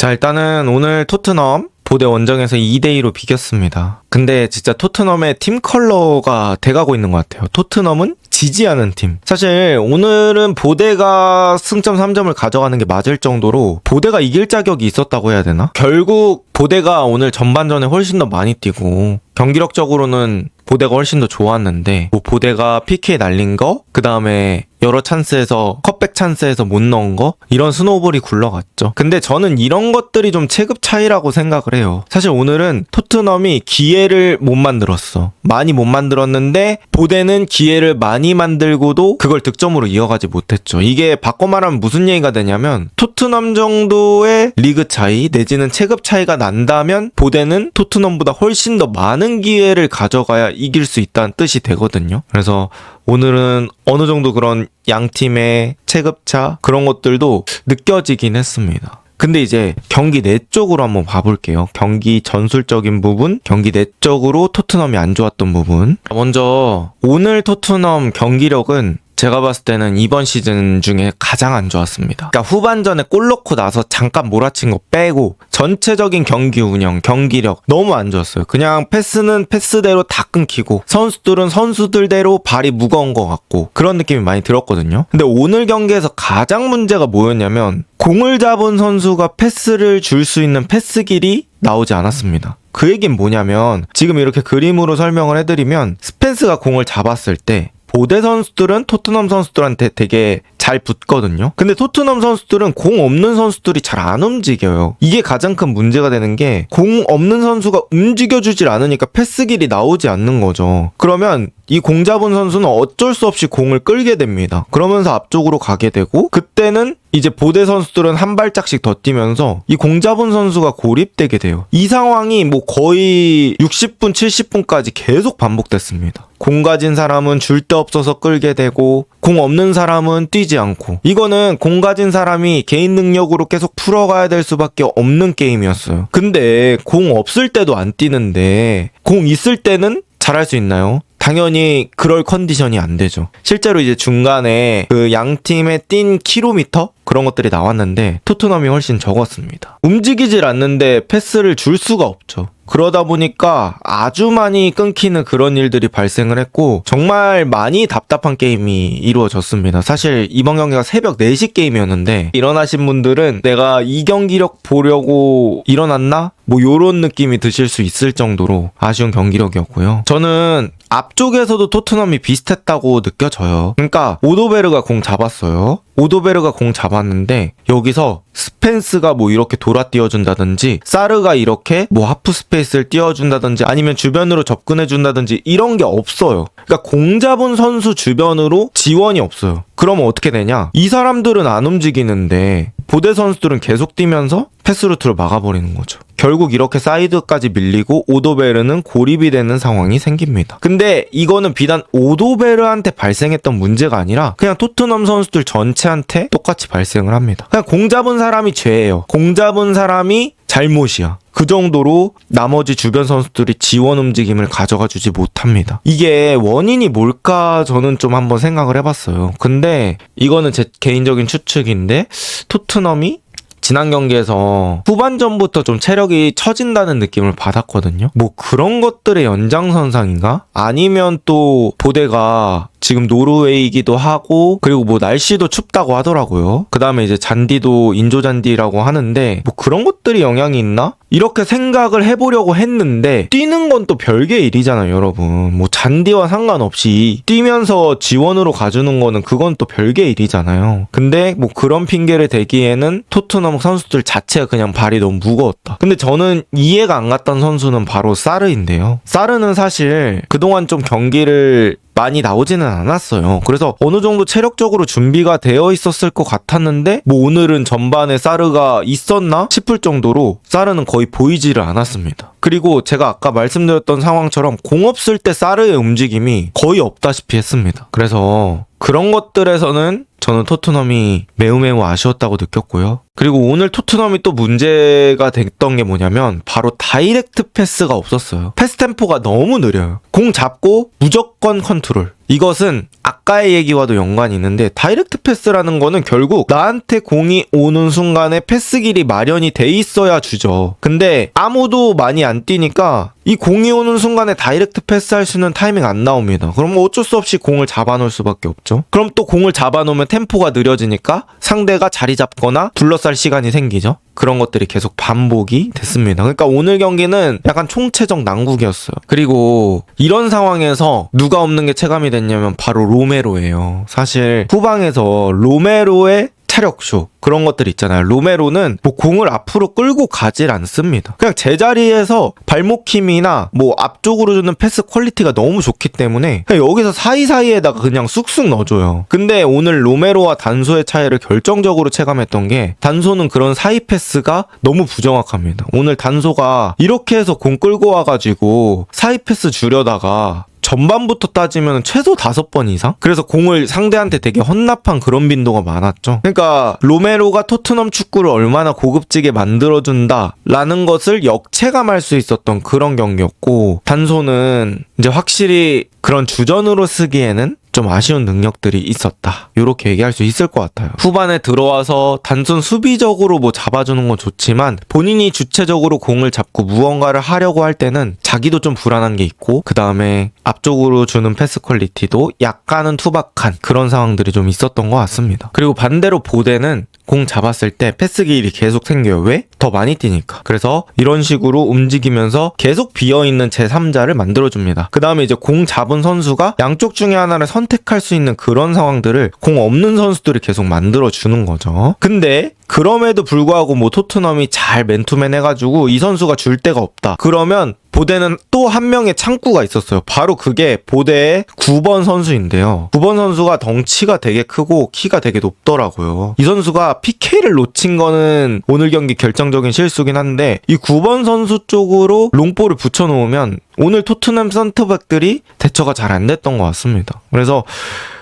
자, 일단은 오늘 토트넘 보대 원정에서 2대2로 비겼습니다. 근데 진짜 토트넘의 팀 컬러가 돼가고 있는 것 같아요. 토트넘은 지지하는 팀. 사실 오늘은 보대가 승점 3점을 가져가는 게 맞을 정도로 보대가 이길 자격이 있었다고 해야 되나? 결국 보대가 오늘 전반전에 훨씬 더 많이 뛰고 경기력적으로는 보대가 훨씬 더 좋았는데 뭐 보대가 PK 날린 거, 그 다음에 여러 찬스에서 컵백 찬스에서 못 넣은 거, 이런 스노우볼이 굴러갔죠. 근데 저는 이런 것들이 좀 체급 차이라고 생각을 해요. 사실 오늘은 토트넘이 기회를 못 만들었어. 많이 못 만들었는데 보대는 기회를 많이 만들고도 그걸 득점으로 이어가지 못했죠. 이게 바꿔 말하면 무슨 얘기가 되냐면 토트넘 정도의 리그 차이 내지는 체급 차이가 난다면 보대는 토트넘보다 훨씬 더 많은 기회를 가져가야 이길 수 있다는 뜻이 되거든요. 그래서 오늘은 어느 정도 그런 양 팀의 체급차 그런 것들도 느껴지긴 했습니다. 근데 이제 경기 내적으로 한번 봐볼게요. 경기 전술적인 부분, 경기 내적으로 토트넘이 안 좋았던 부분. 먼저 오늘 토트넘 경기력은 제가 봤을 때는 이번 시즌 중에 가장 안 좋았습니다. 그러니까 후반전에 골 넣고 나서 잠깐 몰아친 거 빼고 전체적인 경기 운영, 경기력 너무 안 좋았어요. 그냥 패스는 패스대로 다 끊기고 선수들은 선수들대로 발이 무거운 것 같고 그런 느낌이 많이 들었거든요. 근데 오늘 경기에서 가장 문제가 뭐였냐면 공을 잡은 선수가 패스를 줄 수 있는 패스길이 나오지 않았습니다. 그 얘기는 뭐냐면 지금 이렇게 그림으로 설명을 해드리면 스펜스가 공을 잡았을 때 보대 선수들은 토트넘 선수들한테 되게 잘 붙거든요. 근데 토트넘 선수들은 공 없는 선수들이 잘 안 움직여요. 이게 가장 큰 문제가 되는 게 공 없는 선수가 움직여주질 않으니까 패스길이 나오지 않는 거죠. 그러면 이 공 잡은 선수는 어쩔 수 없이 공을 끌게 됩니다. 그러면서 앞쪽으로 가게 되고 그때는 이제 보대 선수들은 한 발짝씩 더 뛰면서 이 공 잡은 선수가 고립되게 돼요. 이 상황이 뭐 거의 60분, 70분까지 계속 반복됐습니다. 공 가진 사람은 줄 데 없어서 끌게 되고 공 없는 사람은 뛰지 않고 이거는 공 가진 사람이 개인 능력으로 계속 풀어가야 될 수밖에 없는 게임이었어요. 근데 공 없을 때도 안 뛰는데 공 있을 때는 잘할 수 있나요? 당연히 그럴 컨디션이 안 되죠. 실제로 이제 중간에 그 양 팀의 뛴 킬로미터 그런 것들이 나왔는데 토트넘이 훨씬 적었습니다. 움직이질 않는데 패스를 줄 수가 없죠. 그러다 보니까 아주 많이 끊기는 그런 일들이 발생을 했고 정말 많이 답답한 게임이 이루어졌습니다. 사실 이번 경기가 새벽 4시 게임이었는데 일어나신 분들은 내가 이 경기력 보려고 일어났나? 뭐 요런 느낌이 드실 수 있을 정도로 아쉬운 경기력이었고요. 저는 앞쪽에서도 토트넘이 비슷했다고 느껴져요. 그러니까 오도베르가 공 잡았어요. 오도베르가 공 잡았는데 여기서 스펜스가 뭐 이렇게 돌아 띄워준다든지 사르가 이렇게 뭐 하프 스페이스를 띄워준다든지 아니면 주변으로 접근해준다든지 이런 게 없어요. 그러니까 공 잡은 선수 주변으로 지원이 없어요. 그러면 어떻게 되냐? 이 사람들은 안 움직이는데 보대 선수들은 계속 뛰면서 패스루트를 막아버리는 거죠. 결국 이렇게 사이드까지 밀리고 오도베르는 고립이 되는 상황이 생깁니다. 근데 이거는 비단 오도베르한테 발생했던 문제가 아니라 그냥 토트넘 선수들 전체한테 똑같이 발생을 합니다. 그냥 공 잡은 사람이 죄예요. 공 잡은 사람이 잘못이야. 그 정도로 나머지 주변 선수들이 지원 움직임을 가져가 주지 못합니다. 이게 원인이 뭘까 저는 좀 한번 생각을 해봤어요. 근데 이거는 제 개인적인 추측인데 토트넘이 지난 경기에서 후반전부터 좀 체력이 처진다는 느낌을 받았거든요. 뭐 그런 것들의 연장선상인가? 아니면 또 보대가 지금 노르웨이이기도 하고 그리고 뭐 날씨도 춥다고 하더라고요. 그 다음에 이제 잔디도 인조잔디라고 하는데 뭐 그런 것들이 영향이 있나? 이렇게 생각을 해보려고 했는데 뛰는 건 또 별개 일이잖아요, 여러분. 뭐 잔디와 상관없이 뛰면서 지원으로 가주는 거는 그건 또 별개 일이잖아요. 근데 뭐 그런 핑계를 대기에는 토트넘 선수들 자체가 그냥 발이 너무 무거웠다. 근데 저는 이해가 안 갔던 선수는 바로 사르인데요. 사르는 사실 그동안 좀 경기를 많이 나오지는 않았어요. 그래서 어느 정도 체력적으로 준비가 되어 있었을 것 같았는데 뭐 오늘은 전반에 사르가 있었나 싶을 정도로 사르는 거의 보이지를 않았습니다. 그리고 제가 아까 말씀드렸던 상황처럼 공 없을 때 사르의 움직임이 거의 없다시피 했습니다. 그래서 그런 것들에서는 저는 토트넘이 매우 아쉬웠다고 느꼈고요. 그리고 오늘 토트넘이 또 문제가 됐던 게 뭐냐면 바로 다이렉트 패스가 없었어요. 패스 템포가 너무 느려요. 공 잡고 무조건 컨트롤. 이것은 아까의 얘기와도 연관이 있는데 다이렉트 패스라는 거는 결국 나한테 공이 오는 순간에 패스 길이 마련이 돼 있어야 주죠. 근데 아무도 많이 안 뛰니까 이 공이 오는 순간에 다이렉트 패스할 수 있는 타이밍 안 나옵니다. 그럼 어쩔 수 없이 공을 잡아놓을 수밖에 없죠. 그럼 또 공을 잡아놓으면 템포가 느려지니까 상대가 자리 잡거나 둘러쌀 시간이 생기죠. 그런 것들이 계속 반복이 됐습니다. 그러니까 오늘 경기는 약간 총체적 난국이었어요. 그리고 이런 상황에서 누가 없는 게 체감이 됐냐면 바로 로메로예요. 사실 후방에서 로메로의 체력쇼 그런 것들 있잖아요. 로메로는 뭐 공을 앞으로 끌고 가질 않습니다. 그냥 제자리에서 발목 힘이나 뭐 앞쪽으로 주는 패스 퀄리티가 너무 좋기 때문에 그냥 여기서 사이사이에다가 그냥 쑥쑥 넣어줘요. 근데 오늘 로메로와 단소의 차이를 결정적으로 체감했던 게 단소는 그런 사이 패스가 너무 부정확합니다. 오늘 단소가 이렇게 해서 공 끌고 와가지고 사이 패스 주려다가 전반부터 따지면 최소 5번 이상? 그래서 공을 상대한테 되게 헌납한 그런 빈도가 많았죠. 그러니까 로메로가 토트넘 축구를 얼마나 고급지게 만들어준다라는 것을 역체감할 수 있었던 그런 경기였고, 단소는 이제 확실히 그런 주전으로 쓰기에는 좀 아쉬운 능력들이 있었다. 이렇게 얘기할 수 있을 것 같아요. 후반에 들어와서 단순 수비적으로 뭐 잡아주는 건 좋지만 본인이 주체적으로 공을 잡고 무언가를 하려고 할 때는 자기도 좀 불안한 게 있고, 그 다음에 앞쪽으로 주는 패스 퀄리티도 약간은 투박한 그런 상황들이 좀 있었던 것 같습니다. 그리고 반대로 보대는 공 잡았을 때 패스 길이 계속 생겨요. 왜? 더 많이 뛰니까. 그래서 이런 식으로 움직이면서 계속 비어있는 제3자를 만들어줍니다. 그 다음에 이제 공 잡은 선수가 양쪽 중에 하나를 선택할 수 있는 그런 상황들을 공 없는 선수들이 계속 만들어주는 거죠. 근데 그럼에도 불구하고 뭐 토트넘이 잘 맨투맨 해가지고 이 선수가 줄 데가 없다. 그러면 보대는 또 한 명의 창구가 있었어요. 바로 그게 보대의 9번 선수인데요. 9번 선수가 덩치가 되게 크고 키가 되게 높더라고요. 이 선수가 PK를 놓친 거는 오늘 경기 결정적인 실수긴 한데 이 9번 선수 쪽으로 롱볼을 붙여놓으면 오늘 토트넘 센터백들이 대처가 잘 안 됐던 것 같습니다. 그래서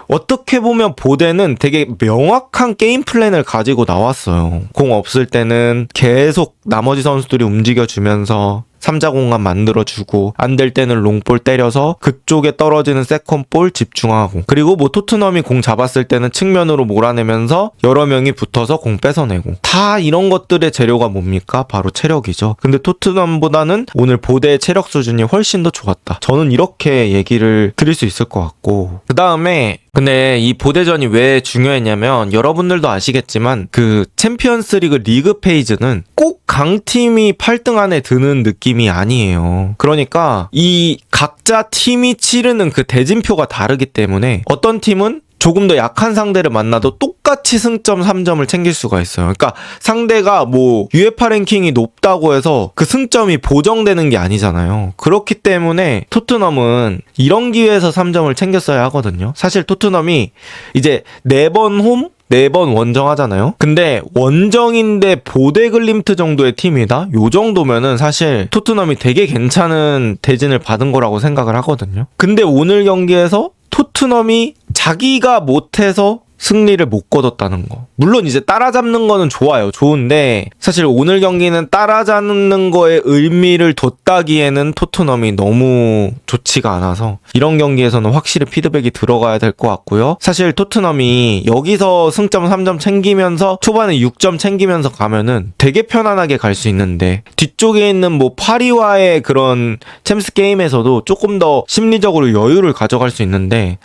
어떻게 보면 보대는 되게 명확한 게임 플랜을 가지고 나왔어요. 공 없을 때는 계속 나머지 선수들이 움직여주면서 3자 공간 만들어주고, 안 될 때는 롱볼 때려서 그쪽에 떨어지는 세컨볼 집중하고, 그리고 뭐 토트넘이 공 잡았을 때는 측면으로 몰아내면서 여러 명이 붙어서 공 뺏어내고, 다 이런 것들의 재료가 뭡니까? 바로 체력이죠. 근데 토트넘보다는 오늘 보대의 체력 수준이 훨씬 더 좋았다. 저는 이렇게 얘기를 드릴 수 있을 것 같고, 그 다음에 근데 이 보대전이 왜 중요했냐면 여러분들도 아시겠지만 그 챔피언스리그 리그 페이지는 꼭 강팀이 8등 안에 드는 느낌이 아니에요. 그러니까 이 각자 팀이 치르는 그 대진표가 다르기 때문에 어떤 팀은 조금 더 약한 상대를 만나도 똑같이 승점 3점을 챙길 수가 있어요. 그러니까 상대가 뭐 UEFA 랭킹이 높다고 해서 그 승점이 보정되는 게 아니잖아요. 그렇기 때문에 토트넘은 이런 기회에서 3점을 챙겼어야 하거든요. 사실 토트넘이 이제 4번 홈 4번 원정 하잖아요. 근데 원정인데 보데글림트 정도의 팀이다? 요 정도면은 사실 토트넘이 되게 괜찮은 대진을 받은 거라고 생각을 하거든요. 근데 오늘 경기에서 토트넘이 자기가 못해서 승리를 못 거뒀다는 거. 물론 이제 따라잡는 거는 좋아요. 좋은데 사실 오늘 경기는 따라잡는 거에 의미를 뒀다기에는 토트넘이 너무 좋지가 않아서 이런 경기에서는 확실히 피드백이 들어가야 될 것 같고요. 사실 토트넘이 여기서 승점 3점 챙기면서 초반에 6점 챙기면서 가면은 되게 편안하게 갈 수 있는데 뒤쪽에 있는 뭐 파리와의 그런 챔스 게임에서도 조금 더 심리적으로 여유를 가져갈 수 있는데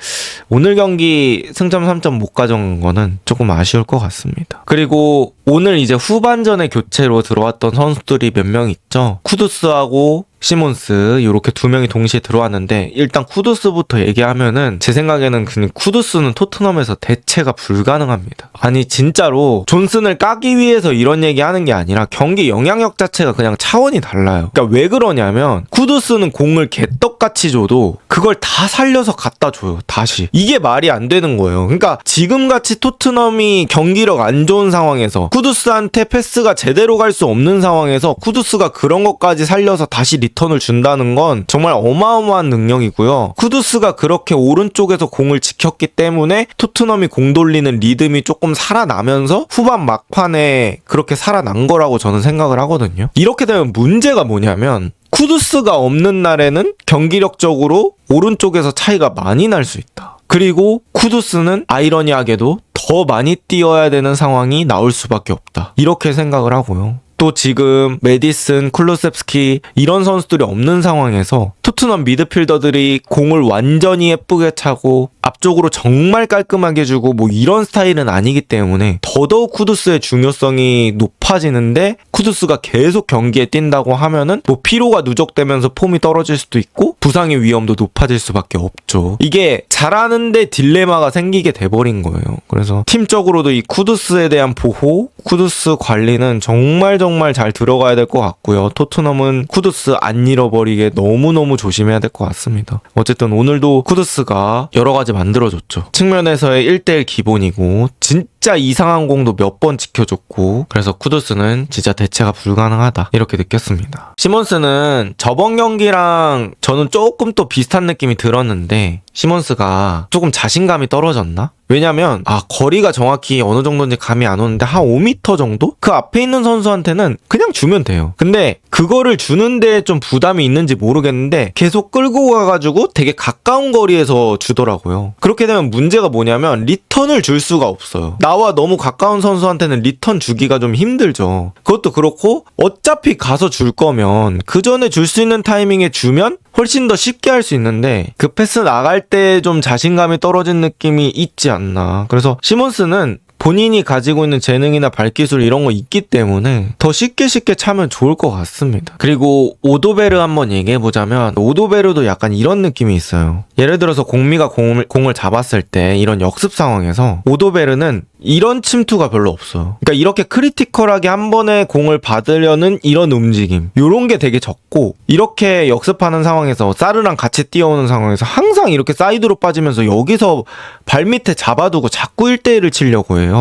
오늘 경기 승점 3점 못 가져간 거는 조금 아쉬울 것 같습니다. 그리고 오늘 이제 후반전에 교체로 들어왔던 선수들이 몇 명 있죠. 쿠두스하고 시몬스 이렇게 2명이 동시에 들어왔는데 일단 쿠두스부터 얘기하면은 제 생각에는 그냥 쿠두스는 토트넘에서 대체가 불가능합니다. 아니 진짜로 존슨을 까기 위해서 이런 얘기하는 게 아니라 경기 영향력 자체가 그냥 차원이 달라요. 그러니까 왜 그러냐면 쿠두스는 공을 개떡같이 줘도 그걸 다 살려서 갖다 줘요. 다시. 이게 말이 안 되는 거예요. 그러니까 지금같이 토트넘이 경기력 안 좋은 상황에서 쿠두스한테 패스가 제대로 갈 수 없는 상황에서 쿠두스가 그런 것까지 살려서 다시 리턴을 준다는 건 정말 어마어마한 능력이고요. 쿠두스가 그렇게 오른쪽에서 공을 지켰기 때문에 토트넘이 공 돌리는 리듬이 조금 살아나면서 후반 막판에 그렇게 살아난 거라고 저는 생각을 하거든요. 이렇게 되면 문제가 뭐냐면 쿠두스가 없는 날에는 경기력적으로 오른쪽에서 차이가 많이 날 수 있다. 그리고 쿠두스는 아이러니하게도 더 많이 뛰어야 되는 상황이 나올 수밖에 없다. 이렇게 생각을 하고요. 또 지금 메디슨, 쿨루셉스키 이런 선수들이 없는 상황에서 토트넘 미드필더들이 공을 완전히 예쁘게 차고 앞쪽으로 정말 깔끔하게 주고 뭐 이런 스타일은 아니기 때문에 더더욱 쿠두스의 중요성이 높아지는데, 쿠두스가 계속 경기에 뛴다고 하면은 뭐 피로가 누적되면서 폼이 떨어질 수도 있고 부상의 위험도 높아질 수밖에 없죠. 이게 잘하는데 딜레마가 생기게 돼버린 거예요. 그래서 팀적으로도 이 쿠두스에 대한 보호, 쿠두스 관리는 정말 잘 들어가야 될 것 같고요. 토트넘은 쿠두스 안 잃어버리게 너무너무 조심해야 될 것 같습니다. 어쨌든 오늘도 쿠두스가 여러 가지 만들어줬죠. 측면에서의 1대1 기본이고 진짜 이상한 공도 몇 번 지켜줬고, 그래서 쿠두스는 진짜 대체가 불가능하다 이렇게 느꼈습니다. 시몬스는 저번 경기랑 저는 조금 또 비슷한 느낌이 들었는데, 시몬스가 조금 자신감이 떨어졌나? 왜냐면 거리가 정확히 어느 정도인지 감이 안 오는데 한 5m 정도? 그 앞에 있는 선수한테는 그냥 주면 돼요. 근데 그거를 주는데 좀 부담이 있는지 모르겠는데 계속 끌고 가가지고 되게 가까운 거리에서 주더라고요. 그렇게 되면 문제가 뭐냐면 리턴을 줄 수가 없어요. 나와 너무 가까운 선수한테는 리턴 주기가 좀 힘들죠. 그것도 그렇고 어차피 가서 줄 거면 그 전에 줄 수 있는 타이밍에 주면 훨씬 더 쉽게 할 수 있는데, 그 패스 나갈 때 좀 자신감이 떨어진 느낌이 있지 않나. 그래서 시몬스는 본인이 가지고 있는 재능이나 발기술 이런 거 있기 때문에 더 쉽게 차면 좋을 것 같습니다. 그리고 오도베르 한번 얘기해보자면, 오도베르도 약간 이런 느낌이 있어요. 예를 들어서 공미가 공을 잡았을 때 이런 역습 상황에서 오도베르는 이런 침투가 별로 없어요. 그러니까 이렇게 크리티컬하게 한 번에 공을 받으려는 이런 움직임, 요런 게 되게 적고, 이렇게 역습하는 상황에서 사르랑 같이 뛰어오는 상황에서 항상 이렇게 사이드로 빠지면서 여기서 발밑에 잡아두고 자꾸 1대1을 치려고 해요.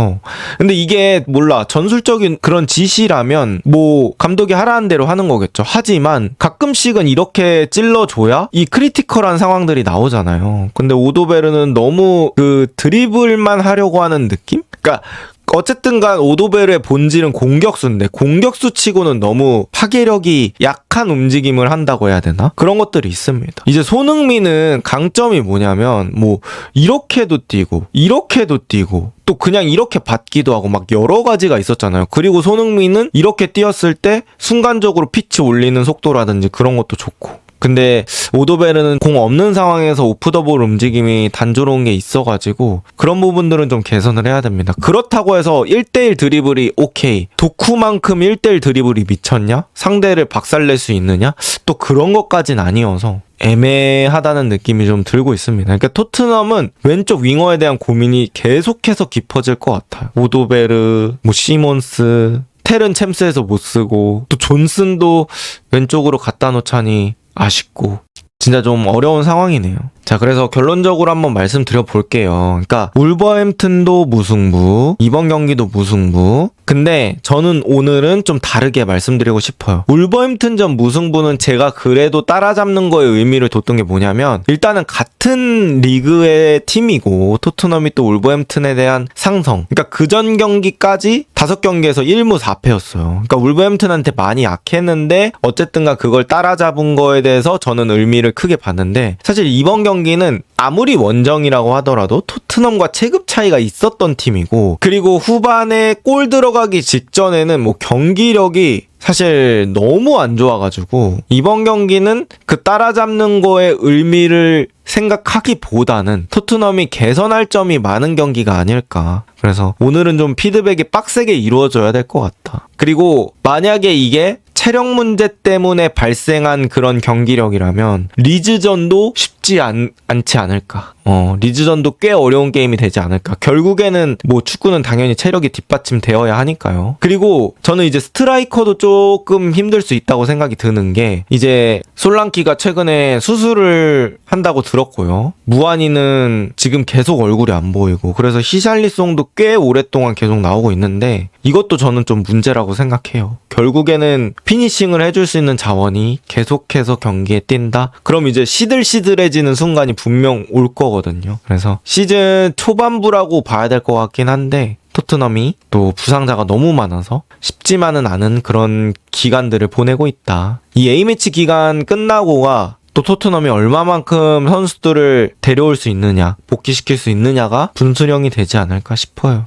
근데 이게 몰라, 전술적인 그런 지시라면 뭐 감독이 하라는 대로 하는 거겠죠. 하지만 가끔씩은 이렇게 찔러줘야 이 크리티컬한 상황들이 나오잖아요. 근데 오도베르는 너무 그 드리블만 하려고 하는 느낌? 그러니까 어쨌든 간 오도베르의 본질은 공격수인데 공격수 치고는 너무 파괴력이 약한 움직임을 한다고 해야 되나? 그런 것들이 있습니다. 이제 손흥민은 강점이 뭐냐면 뭐 이렇게도 뛰고 이렇게도 뛰고 또 그냥 이렇게 받기도 하고 막 여러 가지가 있었잖아요. 그리고 손흥민은 이렇게 뛰었을 때 순간적으로 피치 올리는 속도라든지 그런 것도 좋고, 근데 오도베르는 공 없는 상황에서 오프더볼 움직임이 단조로운 게 있어가지고 그런 부분들은 좀 개선을 해야 됩니다. 그렇다고 해서 1대1 드리블이 오케이, 도쿠만큼 1대1 드리블이 미쳤냐? 상대를 박살낼 수 있느냐? 또 그런 것까진 아니어서 애매하다는 느낌이 좀 들고 있습니다. 그러니까 토트넘은 왼쪽 윙어에 대한 고민이 계속해서 깊어질 것 같아요. 오도베르, 뭐 시몬스, 텔은 챔스에서 못 쓰고 또 존슨도 왼쪽으로 갖다 놓자니 아쉽고, 진짜 좀 어려운 상황이네요. 자, 그래서 결론적으로 한번 말씀드려 볼게요. 그러니까 울버햄튼도 무승부, 이번 경기도 무승부. 근데 저는 오늘은 좀 다르게 말씀드리고 싶어요. 울버햄튼전 무승부는 제가 그래도 따라잡는 거에 의미를 뒀던 게 뭐냐면, 일단은 같은 리그의 팀이고 토트넘이 또 울버햄튼에 대한 상성, 그러니까 그전 경기까지 5경기에서 1무 4패였어요. 그러니까 울버햄튼한테 많이 약했는데 어쨌든가 그걸 따라잡은 거에 대해서 저는 의미를 크게 봤는데, 사실 이번 경기는 아무리 원정이라고 하더라도 토트넘과 체급 차이가 있었던 팀이고, 그리고 후반에 골 들어가기 직전에는 뭐 경기력이 사실 너무 안 좋아가지고 이번 경기는 그 따라잡는 거에 의미를 생각하기보다는 토트넘이 개선할 점이 많은 경기가 아닐까. 그래서 오늘은 좀 피드백이 빡세게 이루어져야 될 것 같다. 그리고 만약에 이게 체력 문제 때문에 발생한 그런 경기력이라면 리즈전도 쉽지 않지 않을까. 리즈전도 꽤 어려운 게임이 되지 않을까. 결국에는 뭐 축구는 당연히 체력이 뒷받침되어야 하니까요. 그리고 저는 이제 스트라이커도 조금 힘들 수 있다고 생각이 드는 게, 이제 솔랑키가 최근에 수술을 한다고 들었고요. 무한이는 지금 계속 얼굴이 안 보이고, 그래서 히샬리송도 꽤 오랫동안 계속 나오고 있는데 이것도 저는 좀 문제라고 생각해요. 결국에는 피니싱을 해줄 수 있는 자원이 계속해서 경기에 뛴다? 그럼 이제 시들시들해지는 순간이 분명 올 거거든요. 그래서 시즌 초반부라고 봐야 될 것 같긴 한데, 토트넘이 또 부상자가 너무 많아서 쉽지만은 않은 그런 기간들을 보내고 있다. 이 A매치 기간 끝나고가 또 토트넘이 얼마만큼 선수들을 데려올 수 있느냐, 복귀시킬 수 있느냐가 분수령이 되지 않을까 싶어요.